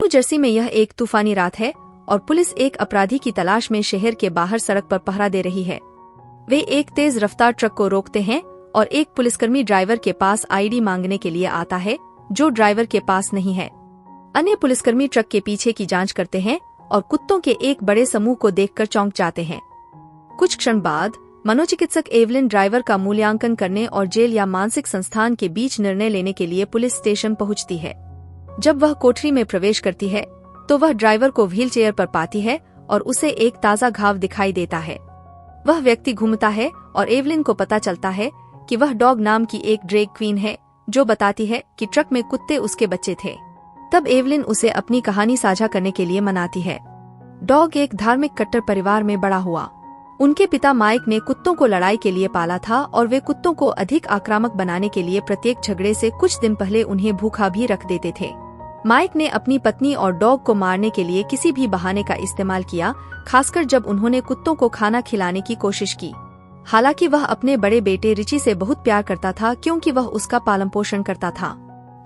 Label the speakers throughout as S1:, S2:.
S1: New Jersey में यह एक तूफानी रात है और पुलिस एक अपराधी की तलाश में शहर के बाहर सड़क पर पहरा दे रही है। वे एक तेज रफ्तार ट्रक को रोकते हैं और एक पुलिसकर्मी ड्राइवर के पास आईडी मांगने के लिए आता है, जो ड्राइवर के पास नहीं है। अन्य पुलिसकर्मी ट्रक के पीछे की जांच करते हैं और कुत्तों के एक बड़े समूह को देखकर चौंक जाते हैं। कुछ क्षण बाद मनोचिकित्सक एवलिन ड्राइवर का मूल्यांकन करने और जेल या मानसिक संस्थान के बीच निर्णय लेने के लिए पुलिस स्टेशन पहुंचती है। जब वह कोठरी में प्रवेश करती है तो वह ड्राइवर को व्हीलचेयर पर पाती है और उसे एक ताज़ा घाव दिखाई देता है। वह व्यक्ति घूमता है और एवलिन को पता चलता है कि वह डॉग नाम की एक ड्रैग क्वीन है, जो बताती है कि ट्रक में कुत्ते उसके बच्चे थे। तब एवलिन उसे अपनी कहानी साझा करने के लिए मनाती है। डॉग एक धार्मिक कट्टर परिवार में बड़ा हुआ। उनके पिता माइक ने कुत्तों को लड़ाई के लिए पाला था और वे कुत्तों को अधिक आक्रामक बनाने के लिए प्रत्येक झगड़े से कुछ दिन पहले उन्हें भूखा भी रख देते थे। माइक ने अपनी पत्नी और डॉग को मारने के लिए किसी भी बहाने का इस्तेमाल किया, खासकर जब उन्होंने कुत्तों को खाना खिलाने की कोशिश की। हालांकि वह अपने बड़े बेटे रिची से बहुत प्यार करता था, क्योंकि वह उसका पालन पोषण करता था।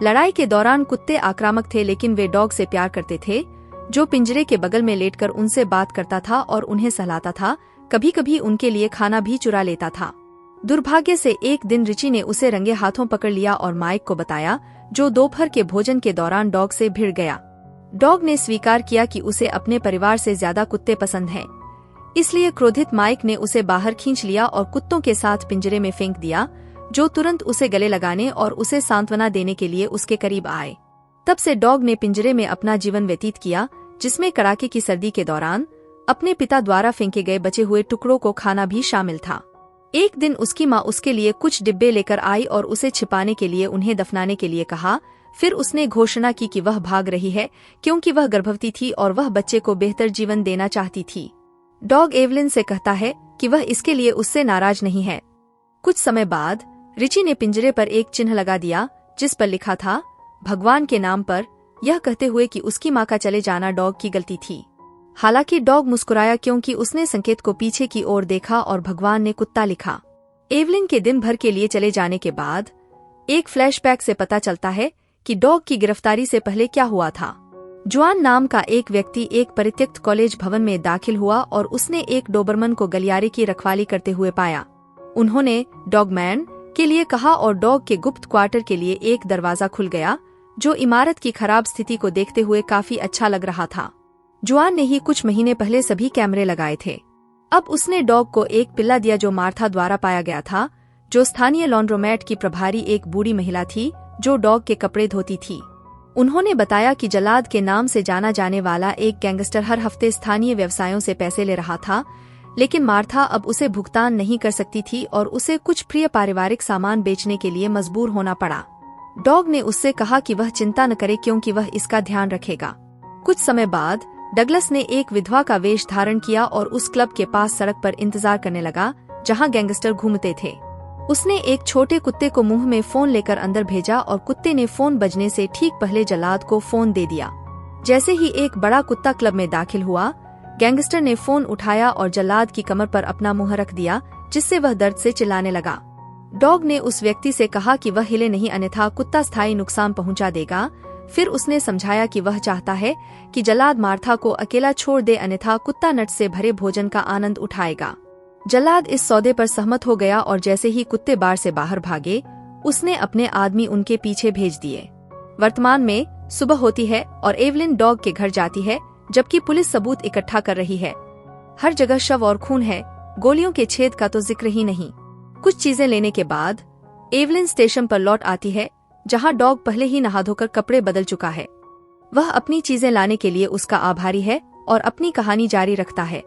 S1: लड़ाई के दौरान कुत्ते आक्रामक थे, लेकिन वे डॉग से प्यार करते थे, जो पिंजरे के बगल में लेटकर उनसे बात करता था और उन्हें सहलाता था। कभी कभी उनके लिए खाना भी चुरा लेता था। दुर्भाग्य से एक दिन रिची ने उसे रंगे हाथों पकड़ लिया और माइक को बताया, जो दोपहर के भोजन के दौरान डॉग से भिड़ गया। डॉग ने स्वीकार किया कि उसे अपने परिवार से ज्यादा कुत्ते पसंद हैं। इसलिए क्रोधित माइक ने उसे बाहर खींच लिया और कुत्तों के साथ पिंजरे में फेंक दिया, जो तुरंत उसे गले लगाने और उसे सांत्वना देने के लिए उसके करीब आए। तब से डॉग ने पिंजरे में अपना जीवन व्यतीत किया, जिसमें कड़ाके की सर्दी के दौरान अपने पिता द्वारा फेंके गए बचे हुए टुकड़ों को खाना भी शामिल था। एक दिन उसकी माँ उसके लिए कुछ डिब्बे लेकर आई और उसे छिपाने के लिए उन्हें दफनाने के लिए कहा। फिर उसने घोषणा की कि वह भाग रही है, क्योंकि वह गर्भवती थी और वह बच्चे को बेहतर जीवन देना चाहती थी। डॉग एवलिन से कहता है कि वह इसके लिए उससे नाराज नहीं है। कुछ समय बाद रिची ने पिंजरे पर एक चिन्ह लगा दिया, जिस पर लिखा था, भगवान के नाम पर, यह कहते हुए कि उसकी माँ का चले जाना डॉग की गलती थी। हालांकि डॉग मुस्कुराया, क्योंकि उसने संकेत को पीछे की ओर देखा और भगवान ने कुत्ता लिखा। एवलिन के दिन भर के लिए चले जाने के बाद एक फ्लैशबैक से पता चलता है कि डॉग की गिरफ्तारी से पहले क्या हुआ था। जुआन नाम का एक व्यक्ति एक परित्यक्त कॉलेज भवन में दाखिल हुआ और उसने एक डोबरमन को गलियारे की रखवाली करते हुए पाया। उन्होंने डॉगमैन के लिए कहा और डॉग के गुप्त क्वार्टर के लिए एक दरवाजा खुल गया, जो इमारत की खराब स्थिति को देखते हुए काफी अच्छा लग रहा था। जुआन ने ही कुछ महीने पहले सभी कैमरे लगाए थे। अब उसने डॉग को एक पिल्ला दिया, जो मार्था द्वारा पाया गया था, जो स्थानीय लॉन्ड्रोमैट की प्रभारी एक बूढ़ी महिला थी, जो डॉग के कपड़े धोती थी। उन्होंने बताया कि जलाद के नाम से जाना जाने वाला एक गैंगस्टर हर हफ्ते स्थानीय व्यवसायों से पैसे ले रहा था, लेकिन मार्था अब उसे भुगतान नहीं कर सकती थी और उसे कुछ प्रिय पारिवारिक सामान बेचने के लिए मजबूर होना पड़ा। डॉग ने उससे कहा कि वह चिंता न करे, क्योंकि वह इसका ध्यान रखेगा। कुछ समय बाद डगलस ने एक विधवा का वेश धारण किया और उस क्लब के पास सड़क पर इंतजार करने लगा, जहां गैंगस्टर घूमते थे। उसने एक छोटे कुत्ते को मुंह में फोन लेकर अंदर भेजा और कुत्ते ने फोन बजने से ठीक पहले जल्लाद को फोन दे दिया। जैसे ही एक बड़ा कुत्ता क्लब में दाखिल हुआ, गैंगस्टर ने फोन उठाया और जल्लाद की कमर पर अपना मुंह रख दिया, जिससे वह दर्द से चिल्लाने लगा। डॉग ने उस व्यक्ति से कहा कि वह हिले नहीं, अन्यथा कुत्ता स्थायी नुकसान पहुंचा देगा। फिर उसने समझाया कि वह चाहता है कि जल्लाद मार्था को अकेला छोड़ दे, अन्यथा कुत्ता नट से भरे भोजन का आनंद उठाएगा। जल्लाद इस सौदे पर सहमत हो गया और जैसे ही कुत्ते बार से बाहर भागे, उसने अपने आदमी उनके पीछे भेज दिए। वर्तमान में सुबह होती है और एवलिन डॉग के घर जाती है, जबकि पुलिस सबूत इकट्ठा कर रही है। हर जगह शव और खून है, गोलियों के छेद का तो जिक्र ही नहीं। कुछ चीजें लेने के बाद एवलिन स्टेशन पर लौट आती है, जहां डॉग पहले ही नहा धोकर कपड़े बदल चुका है। वह अपनी चीजें लाने के लिए उसका आभारी है और अपनी कहानी जारी रखता है।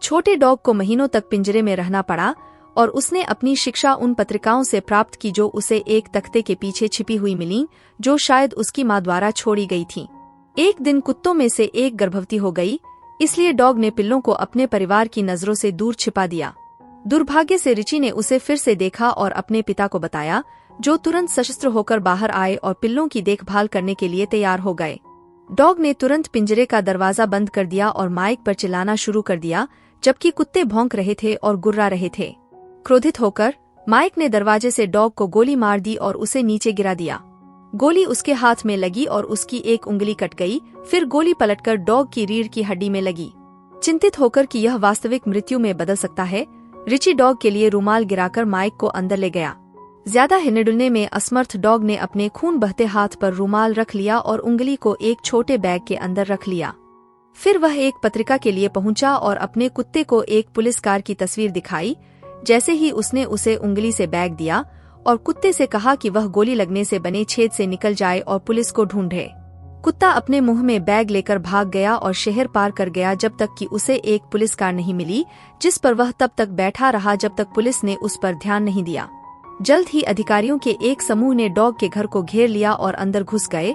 S1: छोटे डॉग को महीनों तक पिंजरे में रहना पड़ा और उसने अपनी शिक्षा उन पत्रिकाओं से प्राप्त की, जो उसे एक तख्ते के पीछे छिपी हुई मिली, जो शायद उसकी माँ द्वारा छोड़ी गई थी। एक दिन कुत्तों में से एक गर्भवती हो गई, इसलिए डॉग ने पिल्लों को अपने परिवार की नजरों से दूर छिपा दिया। दुर्भाग्य से रिची ने उसे फिर से देखा और अपने पिता को बताया, जो तुरंत सशस्त्र होकर बाहर आए और पिल्लों की देखभाल करने के लिए तैयार हो गए। डॉग ने तुरंत पिंजरे का दरवाजा बंद कर दिया और माइक पर चिल्लाना शुरू कर दिया, जबकि कुत्ते भौंक रहे थे और गुर्रा रहे थे। क्रोधित होकर माइक ने दरवाजे से डॉग को गोली मार दी और उसे नीचे गिरा दिया। गोली उसके हाथ में लगी और उसकी एक उंगली कट गई। फिर गोली पलटकर डॉग की रीढ़ की हड्डी में लगी। चिंतित होकर कि यह वास्तविक मृत्यु में बदल सकता है, रिची डॉग के लिए रुमाल गिराकर माइक को अंदर ले गया। ज्यादा हिलने में असमर्थ डॉग ने अपने खून बहते हाथ पर रुमाल रख लिया और उंगली को एक छोटे बैग के अंदर रख लिया। फिर वह एक पत्रिका के लिए पहुंचा और अपने कुत्ते को एक पुलिस कार की तस्वीर दिखाई। जैसे ही उसने उसे उंगली से बैग दिया और कुत्ते से कहा कि वह गोली लगने से बने छेद से निकल जाए और पुलिस को ढूंढे। कुत्ता अपने मुंह में बैग लेकर भाग गया और शहर पार कर गया जब तक कि उसे एक पुलिस कार नहीं मिली, जिस पर वह तब तक बैठा रहा जब तक पुलिस ने उस पर ध्यान नहीं दिया। जल्द ही अधिकारियों के एक समूह ने डॉग के घर को घेर लिया और अंदर घुस गए।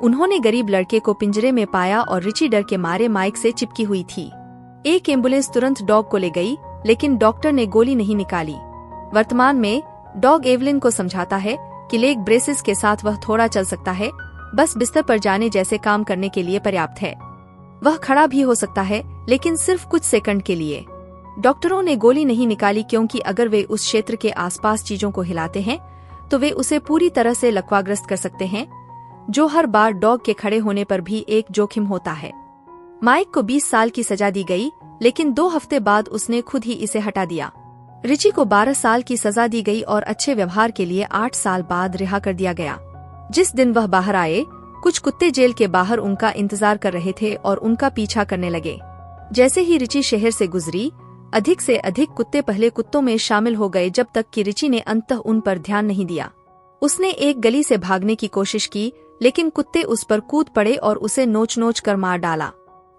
S1: उन्होंने गरीब लड़के को पिंजरे में पाया और रिची डर के मारे माइक से चिपकी हुई थी। एक एम्बुलेंस तुरंत डॉग को ले गई, लेकिन डॉक्टर ने गोली नहीं निकाली। वर्तमान में डॉग एवलिन को समझाता है कि लेग ब्रेसेस के साथ वह थोड़ा चल सकता है, बस बिस्तर पर जाने जैसे काम करने के लिए पर्याप्त है। वह खड़ा भी हो सकता है, लेकिन सिर्फ कुछ सेकंड के लिए। डॉक्टरों ने गोली नहीं निकाली क्योंकि अगर वे उस क्षेत्र के आसपास चीजों को हिलाते हैं तो वे उसे पूरी तरह से लकवाग्रस्त कर सकते हैं, जो हर बार डॉग के खड़े होने पर भी एक जोखिम होता है। माइक को 20 साल की सजा दी गई, लेकिन 2 हफ्ते बाद उसने खुद ही इसे हटा दिया। रिची को 12 साल की सजा दी गई और अच्छे व्यवहार के लिए 8 साल बाद रिहा कर दिया गया। जिस दिन वह बाहर आए, कुछ कुत्ते जेल के बाहर उनका इंतजार कर रहे थे और उनका पीछा करने लगे। जैसे ही रिची शहर से गुजरी, अधिक से अधिक कुत्ते पहले कुत्तों में शामिल हो गए जब तक कि रिची ने अंततः उन पर ध्यान नहीं दिया। उसने एक गली से भागने की कोशिश की, लेकिन कुत्ते उस पर कूद पड़े और उसे नोच नोच कर मार डाला।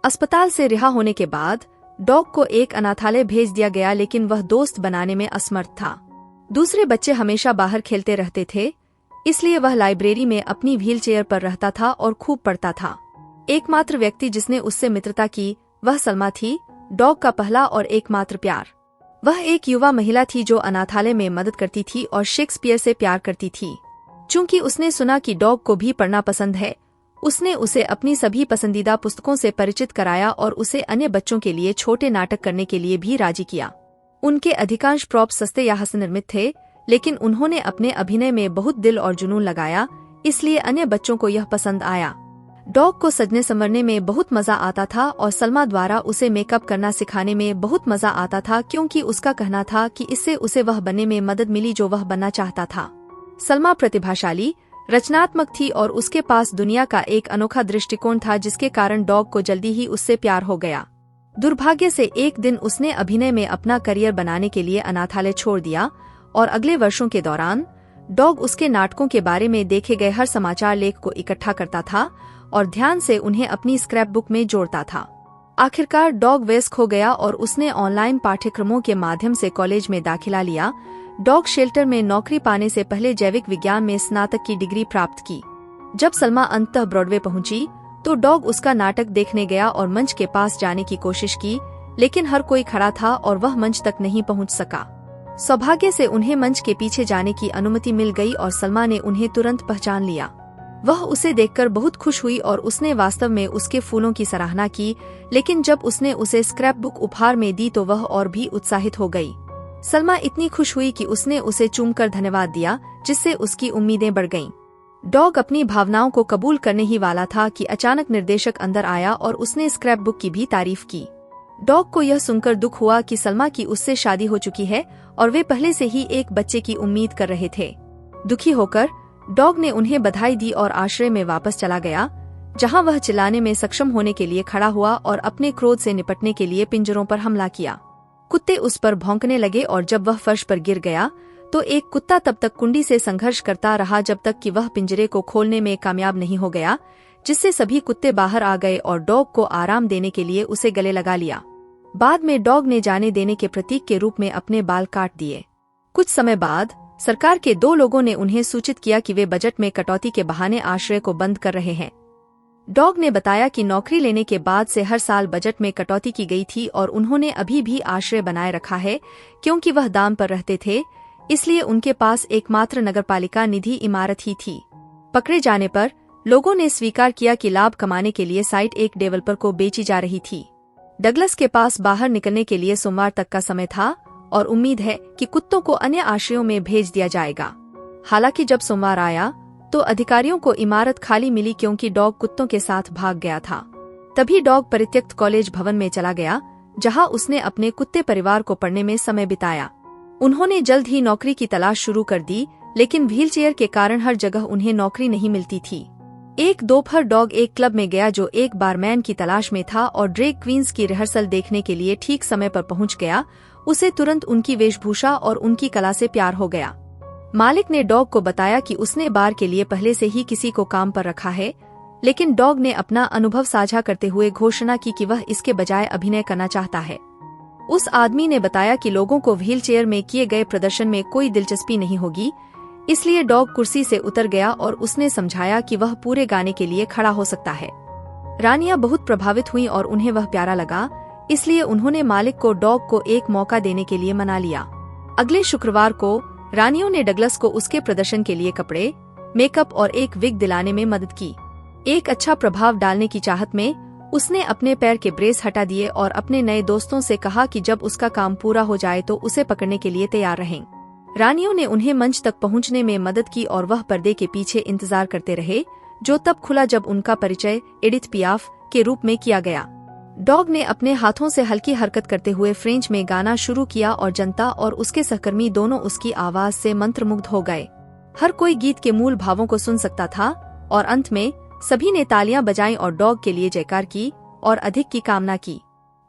S1: अस्पताल से रिहा होने के बाद डॉग को एक अनाथालय भेज दिया गया, लेकिन वह दोस्त बनाने में असमर्थ था। दूसरे बच्चे हमेशा बाहर खेलते रहते थे, इसलिए वह लाइब्रेरी में अपनी व्हीलचेयर पर रहता था और खूब पढ़ता था। एकमात्र व्यक्ति जिसने उससे मित्रता की वह सलमा थी, डॉग का पहला और एकमात्र प्यार। वह एक युवा महिला थी जो अनाथालय में मदद करती थी और शेक्सपियर से प्यार करती थी। चूंकि उसने सुना कि डॉग को भी पढ़ना पसंद है, उसने उसे अपनी सभी पसंदीदा पुस्तकों से परिचित कराया और उसे अन्य बच्चों के लिए छोटे नाटक करने के लिए भी राजी किया। उनके अधिकांश प्रॉप सस्ते या हस्तनिर्मित थे, लेकिन उन्होंने अपने अभिनय में बहुत दिल और जुनून लगाया, इसलिए अन्य बच्चों को यह पसंद आया। डॉग को सजने संवरने में बहुत मजा आता था और सलमा द्वारा उसे मेकअप करना सिखाने में बहुत मजा आता था, क्योंकि उसका कहना था कि इससे उसे वह बनने में मदद मिली जो वह बनना चाहता था। सलमा प्रतिभाशाली, रचनात्मक थी और उसके पास दुनिया का एक अनोखा दृष्टिकोण था, जिसके कारण डॉग को जल्दी ही उससे प्यार हो गया। दुर्भाग्य से एक दिन उसने अभिनय में अपना करियर बनाने के लिए अनाथालय छोड़ दिया और अगले वर्षों के दौरान डॉग उसके नाटकों के बारे में देखे गए हर समाचार लेख को इकट्ठा करता था और ध्यान से उन्हें अपनी स्क्रैप बुक में जोड़ता था। आखिरकार डॉग वयस्क हो गया और उसने ऑनलाइन पाठ्यक्रमों के माध्यम से कॉलेज में दाखिला लिया। डॉग शेल्टर में नौकरी पाने से पहले जैविक विज्ञान में स्नातक की डिग्री प्राप्त की। जब सलमा अंततः ब्रॉडवे पहुंची तो डॉग उसका नाटक देखने गया और मंच के पास जाने की कोशिश की, लेकिन हर कोई खड़ा था और वह मंच तक नहीं पहुंच सका। सौभाग्य से उन्हें मंच के पीछे जाने की अनुमति मिल गई और सलमा ने उन्हें तुरंत पहचान लिया। वह उसे देखकर बहुत खुश हुई और उसने वास्तव में उसके फूलों की सराहना की, लेकिन जब उसने उसे स्क्रैप बुक उपहार में दी तो वह और भी उत्साहित हो गई। सलमा इतनी खुश हुई कि उसने उसे चूमकर धन्यवाद दिया, जिससे उसकी उम्मीदें बढ़ गईं। डॉग अपनी भावनाओं को कबूल करने ही वाला था कि अचानक निर्देशक अंदर आया और उसने स्क्रैप बुक की भी तारीफ की। डॉग को यह सुनकर दुख हुआ कि सलमा की उससे शादी हो चुकी है और वे पहले से ही एक बच्चे की उम्मीद कर रहे थे। दुखी होकर डॉग ने उन्हें बधाई दी और आश्रय में वापस चला गया, जहां वह चिल्लाने में सक्षम होने के लिए खड़ा हुआ और अपने क्रोध से निपटने के लिए पिंजरों पर हमला किया। कुत्ते उस पर भौंकने लगे और जब वह फर्श पर गिर गया तो एक कुत्ता तब तक कुंडी से संघर्ष करता रहा जब तक कि वह पिंजरे को खोलने में कामयाब नहीं हो गया, जिससे सभी कुत्ते बाहर आ गए और डॉग को आराम देने के लिए उसे गले लगा लिया। बाद में डॉग ने जाने देने के प्रतीक के रूप में अपने बाल काट दिए। कुछ समय बाद सरकार के 2 लोगों ने उन्हें सूचित किया कि वे बजट में कटौती के बहाने आश्रय को बंद कर रहे हैं। डॉग ने बताया कि नौकरी लेने के बाद से हर साल बजट में कटौती की गई थी और उन्होंने अभी भी आश्रय बनाए रखा है, क्योंकि वह दाम पर रहते थे, इसलिए उनके पास एकमात्र नगरपालिका निधि इमारत ही थी। पकड़े जाने पर लोगों ने स्वीकार किया कि लाभ कमाने के लिए साइट एक डेवलपर को बेची जा रही थी। डगलस के पास बाहर निकलने के लिए सोमवार तक का समय था और उम्मीद है कि कुत्तों को अन्य आश्रयों में भेज दिया जाएगा। हालांकि जब सोमवार आया तो अधिकारियों को इमारत खाली मिली क्योंकि डॉग कुत्तों के साथ भाग गया था। तभी डॉग परित्यक्त कॉलेज भवन में चला गया, जहां उसने अपने कुत्ते परिवार को पढ़ने में समय बिताया। उन्होंने जल्द ही नौकरी की तलाश शुरू कर दी, लेकिन व्हीलचेयर के कारण हर जगह उन्हें नौकरी नहीं मिलती थी। एक दोपहर डॉग एक क्लब में गया जो एक बारमैन की तलाश में था और ड्रैग क्वींस की रिहर्सल देखने के लिए ठीक समय पर पहुंच गया। उसे तुरंत उनकी वेशभूषा और उनकी कला से प्यार हो गया। मालिक ने डॉग को बताया कि उसने बार के लिए पहले से ही किसी को काम पर रखा है, लेकिन डॉग ने अपना अनुभव साझा करते हुए घोषणा की कि वह इसके बजाय अभिनय करना चाहता है। उस आदमी ने बताया कि लोगों को व्हीलचेयर में किए गए प्रदर्शन में कोई दिलचस्पी नहीं होगी, इसलिए डॉग कुर्सी से उतर गया और उसने समझाया कि वह पूरे गाने के लिए खड़ा हो सकता है। रानियां बहुत प्रभावित हुईं और उन्हें वह प्यारा लगा, इसलिए उन्होंने मालिक को डॉग को एक मौका देने के लिए मना लिया। अगले शुक्रवार को रानियों ने डगलस को उसके प्रदर्शन के लिए कपड़े, मेकअप और एक विग दिलाने में मदद की। एक अच्छा प्रभाव डालने की चाहत में उसने अपने पैर के ब्रेस हटा दिए और अपने नए दोस्तों से कहा कि जब उसका काम पूरा हो जाए तो उसे पकड़ने के लिए तैयार रहें। रानियों ने उन्हें मंच तक पहुंचने में मदद की और वह पर्दे के पीछे इंतजार करते रहे, जो तब खुला जब उनका परिचय एडिथ पियाफ के रूप में किया गया। डॉग ने अपने हाथों से हल्की हरकत करते हुए फ्रेंच में गाना शुरू किया और जनता और उसके सहकर्मी दोनों उसकी आवाज से मंत्रमुग्ध हो गए। हर कोई गीत के मूल भावों को सुन सकता था और अंत में सभी ने तालियां बजाईं और डॉग के लिए जयकार की और अधिक की कामना की।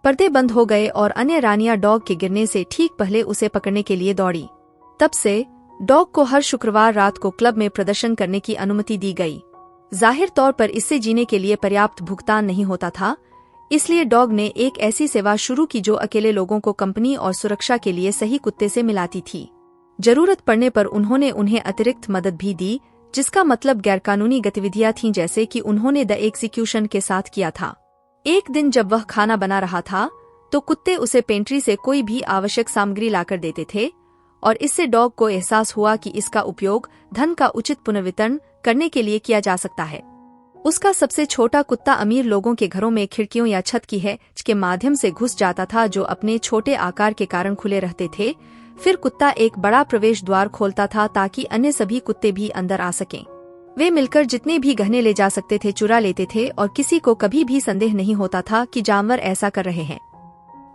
S1: पर्दे बंद हो गए और अन्य रानियां डॉग के गिरने से ठीक पहले उसे पकड़ने के लिए दौड़ी। तब से डॉग को हर शुक्रवार रात को क्लब में प्रदर्शन करने की अनुमति दी गई। जाहिर तौर पर इससे जीने के लिए पर्याप्त भुगतान नहीं होता था, इसलिए डॉग ने एक ऐसी सेवा शुरू की जो अकेले लोगों को कंपनी और सुरक्षा के लिए सही कुत्ते से मिलाती थी। जरूरत पड़ने पर उन्होंने उन्हें अतिरिक्त मदद भी दी, जिसका मतलब गैरकानूनी गतिविधियां थीं, जैसे कि उन्होंने द एग्जीक्यूशन के साथ किया था। एक दिन जब वह खाना बना रहा था तो कुत्ते उसे पेंट्री से कोई भी आवश्यक सामग्री लाकर देते थे और इससे डॉग को एहसास हुआ कि इसका उपयोग धन का उचित पुनर्वितरण करने के लिए किया जा सकता है। उसका सबसे छोटा कुत्ता अमीर लोगों के घरों में खिड़कियों या छत की हैच के माध्यम से घुस जाता था, जो अपने छोटे आकार के कारण खुले रहते थे। फिर कुत्ता एक बड़ा प्रवेश द्वार खोलता था ताकि अन्य सभी कुत्ते भी अंदर आ सकें। वे मिलकर जितने भी गहने ले जा सकते थे चुरा लेते थे और किसी को कभी भी संदेह नहीं होता था कि जानवर ऐसा कर रहे हैं।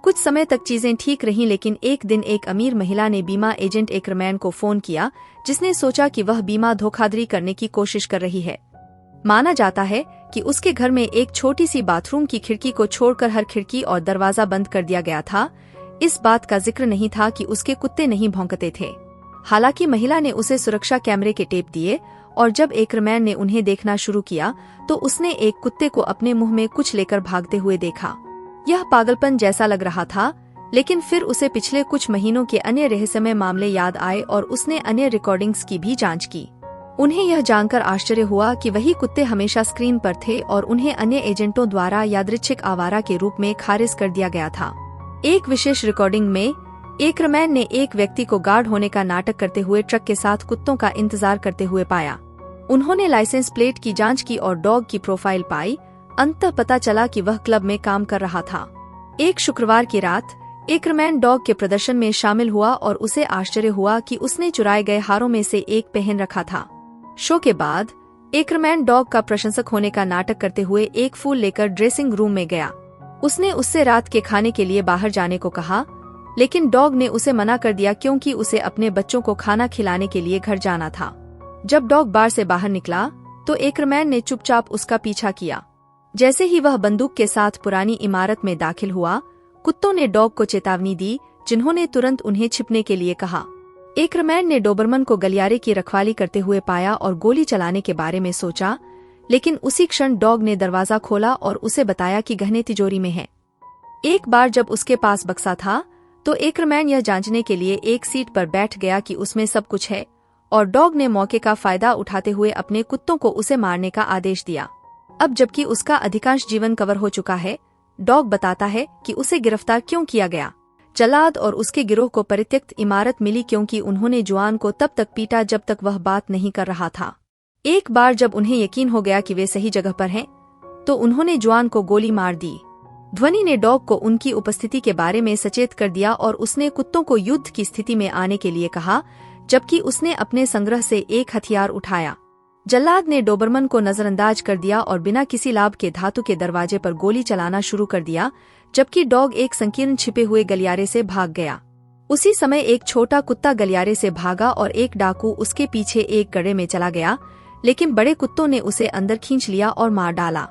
S1: कुछ समय तक चीजें ठीक रहीं, लेकिन एक दिन एक अमीर महिला ने बीमा एजेंट एकरमैन को फोन किया, जिसने सोचा कि वह बीमा धोखाधड़ी करने की कोशिश कर रही है। माना जाता है कि उसके घर में एक छोटी सी बाथरूम की खिड़की को छोड़कर हर खिड़की और दरवाजा बंद कर दिया गया था। इस बात का जिक्र नहीं था कि उसके कुत्ते नहीं भौंकते थे। हालांकि महिला ने उसे सुरक्षा कैमरे के टेप दिए और जब एकरमैन ने उन्हें देखना शुरू किया तो उसने एक कुत्ते को अपने मुंह में कुछ लेकर भागते हुए देखा। यह पागलपन जैसा लग रहा था, लेकिन फिर उसे पिछले कुछ महीनों के अन्य रहस्यमय मामले याद आए और उसने अन्य रिकॉर्डिंग्स की भी जांच की। उन्हें यह जानकर आश्चर्य हुआ कि वही कुत्ते हमेशा स्क्रीन पर थे और उन्हें अन्य एजेंटों द्वारा यादृच्छिक आवारा के रूप में खारिज कर दिया गया था। एक विशेष रिकॉर्डिंग में एकरमैन ने एक व्यक्ति को गार्ड होने का नाटक करते हुए ट्रक के साथ कुत्तों का इंतजार करते हुए पाया। उन्होंने लाइसेंस प्लेट की जांच की और डॉग की प्रोफाइल पाई। अंततः पता चला कि वह क्लब में काम कर रहा था। एक शुक्रवार की रात एकरमैन डॉग के प्रदर्शन में शामिल हुआ और उसे आश्चर्य हुआ कि उसने चुराए गए हारों में से एक पहन रखा था। शो के बाद एकरमैन डॉग का प्रशंसक होने का नाटक करते हुए एक फूल लेकर ड्रेसिंग रूम में गया। उसने उससे रात के खाने के लिए बाहर जाने को कहा, लेकिन डॉग ने उसे मना कर दिया क्योंकि उसे अपने बच्चों को खाना खिलाने के लिए घर जाना था। जब डॉग बार से बाहर निकला तो एकरमैन ने चुपचाप उसका पीछा किया। जैसे ही वह बंदूक के साथ पुरानी इमारत में दाखिल हुआ, कुत्तों ने डॉग को चेतावनी दी, जिन्होंने तुरंत उन्हें छिपने के लिए कहा। एकरमैन ने डोबरमन को गलियारे की रखवाली करते हुए पाया और गोली चलाने के बारे में सोचा, लेकिन उसी क्षण डॉग ने दरवाजा खोला और उसे बताया कि गहने तिजोरी में हैं। एक बार जब उसके पास बक्सा था तो एकरमैन यह जांचने के लिए एक सीट पर बैठ गया कि उसमें सब कुछ है, और डॉग ने मौके का फायदा उठाते हुए अपने कुत्तों को उसे मारने का आदेश दिया। अब जबकि उसका अधिकांश जीवन कवर हो चुका है, डॉग बताता है कि उसे गिरफ्तार क्यों किया गया। जल्लाद और उसके गिरोह को परित्यक्त इमारत मिली क्योंकि उन्होंने जुआन को तब तक पीटा जब तक वह बात नहीं कर रहा था। एक बार जब उन्हें यकीन हो गया कि वे सही जगह पर हैं, तो उन्होंने जुआन को गोली मार दी। ध्वनि ने डॉग को उनकी उपस्थिति के बारे में सचेत कर दिया और उसने कुत्तों को युद्ध की स्थिति में आने के लिए कहा, जबकि उसने अपने संग्रह से एक हथियार उठाया। जल्लाद ने डोबरमन को नजरअंदाज कर दिया और बिना किसी लाभ के धातु के दरवाजे पर गोली चलाना शुरू कर दिया, जबकि डॉग एक संकीर्ण छिपे हुए गलियारे से भाग गया। उसी समय एक छोटा कुत्ता गलियारे से भागा और एक डाकू उसके पीछे एक गड्ढे में चला गया, लेकिन बड़े कुत्तों ने उसे अंदर खींच लिया और मार डाला।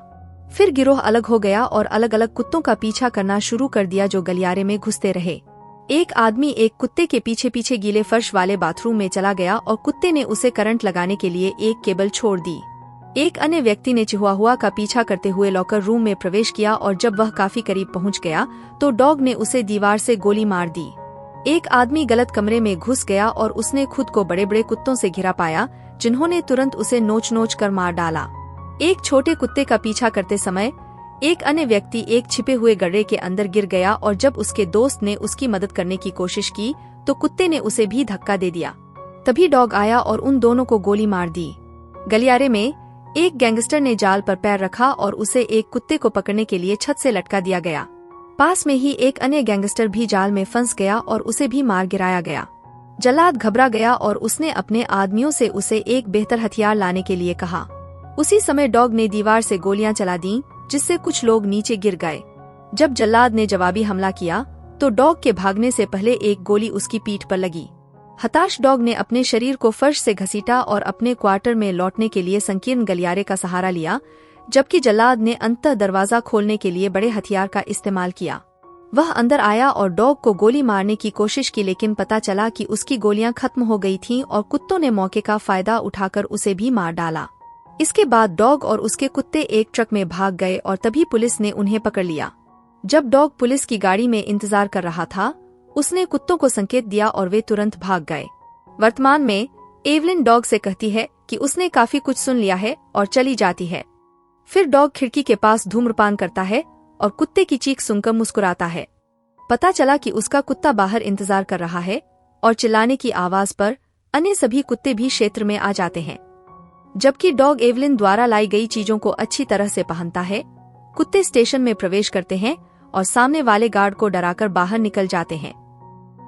S1: फिर गिरोह अलग हो गया और अलग अलग कुत्तों का पीछा करना शुरू कर दिया जो गलियारे में घुसते रहे। एक आदमी एक कुत्ते के पीछे पीछे गीले फर्श वाले बाथरूम में चला गया और कुत्ते ने उसे करंट लगाने के लिए एक केबल छोड़ दी। एक अन्य व्यक्ति ने चिहुआहुआ का पीछा करते हुए लॉकर रूम में प्रवेश किया और जब वह काफी करीब पहुंच गया तो डॉग ने उसे दीवार से गोली मार दी। एक आदमी गलत कमरे में घुस गया और उसने खुद को बड़े बड़े कुत्तों से घिरा पाया, जिन्होंने तुरंत उसे नोच नोच कर मार डाला। एक छोटे कुत्ते का पीछा करते समय एक अन्य व्यक्ति एक छिपे हुए गड्ढे के अंदर गिर गया और जब उसके दोस्त ने उसकी मदद करने की कोशिश की तो कुत्ते ने उसे भी धक्का दे दिया। तभी डॉग आया और उन दोनों को गोली मार दी। गलियारे में एक गैंगस्टर ने जाल पर पैर रखा और उसे एक कुत्ते को पकड़ने के लिए छत से लटका दिया गया। पास में ही एक अन्य गैंगस्टर भी जाल में फंस गया और उसे भी मार गिराया गया। जल्लाद घबरा गया और उसने अपने आदमियों से उसे एक बेहतर हथियार लाने के लिए कहा। उसी समय डॉग ने दीवार से गोलियां चला दी, जिससे कुछ लोग नीचे गिर गए। जब जल्लाद ने जवाबी हमला किया तो डॉग के भागने से पहले एक गोली उसकी पीठ पर लगी। हताश डॉग ने अपने शरीर को फर्श से घसीटा और अपने क्वार्टर में लौटने के लिए संकीर्ण गलियारे का सहारा लिया, जबकि जल्लाद ने अंततः दरवाजा खोलने के लिए बड़े हथियार का इस्तेमाल किया। वह अंदर आया और डॉग को गोली मारने की कोशिश की, लेकिन पता चला कि उसकी गोलियां खत्म हो गई थीं और कुत्तों ने मौके का फायदा उठाकर उसे भी मार डाला। इसके बाद डॉग और उसके कुत्ते एक ट्रक में भाग गए और तभी पुलिस ने उन्हें पकड़ लिया। जब डॉग पुलिस की गाड़ी में इंतजार कर रहा था, उसने कुत्तों को संकेत दिया और वे तुरंत भाग गए। वर्तमान में एवलिन डॉग से कहती है कि उसने काफी कुछ सुन लिया है और चली जाती है। फिर डॉग खिड़की के पास धूम्रपान करता है और कुत्ते की चीख सुनकर मुस्कुराता है। पता चला कि उसका कुत्ता बाहर इंतजार कर रहा है और चिल्लाने की आवाज पर अन्य सभी कुत्ते भी क्षेत्र में आ जाते हैं। जबकि डॉग एवलिन द्वारा लाई गई चीजों को अच्छी तरह से पहनता है, कुत्ते स्टेशन में प्रवेश करते हैं और सामने वाले गार्ड को डराकर बाहर निकल जाते हैं।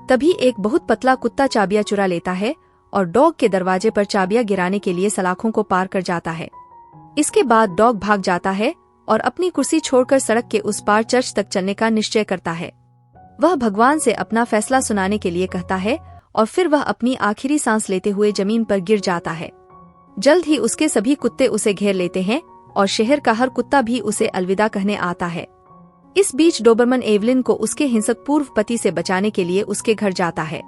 S1: तभी एक बहुत पतला कुत्ता चाबियां चुरा लेता है और डॉग के दरवाजे पर चाबियां गिराने के लिए सलाखों को पार कर जाता है। इसके बाद डॉग भाग जाता है और अपनी कुर्सी छोड़कर सड़क के उस पार चर्च तक चलने का निश्चय करता है। वह भगवान से अपना फैसला सुनाने के लिए कहता है और फिर वह अपनी आखिरी सांस लेते हुए जमीन पर गिर जाता है। जल्द ही उसके सभी कुत्ते उसे घेर लेते हैं और शहर का हर कुत्ता भी उसे अलविदा कहने आता है। इस बीच डोबरमन एवलिन को उसके हिंसक पूर्व पति से बचाने के लिए उसके घर जाता है।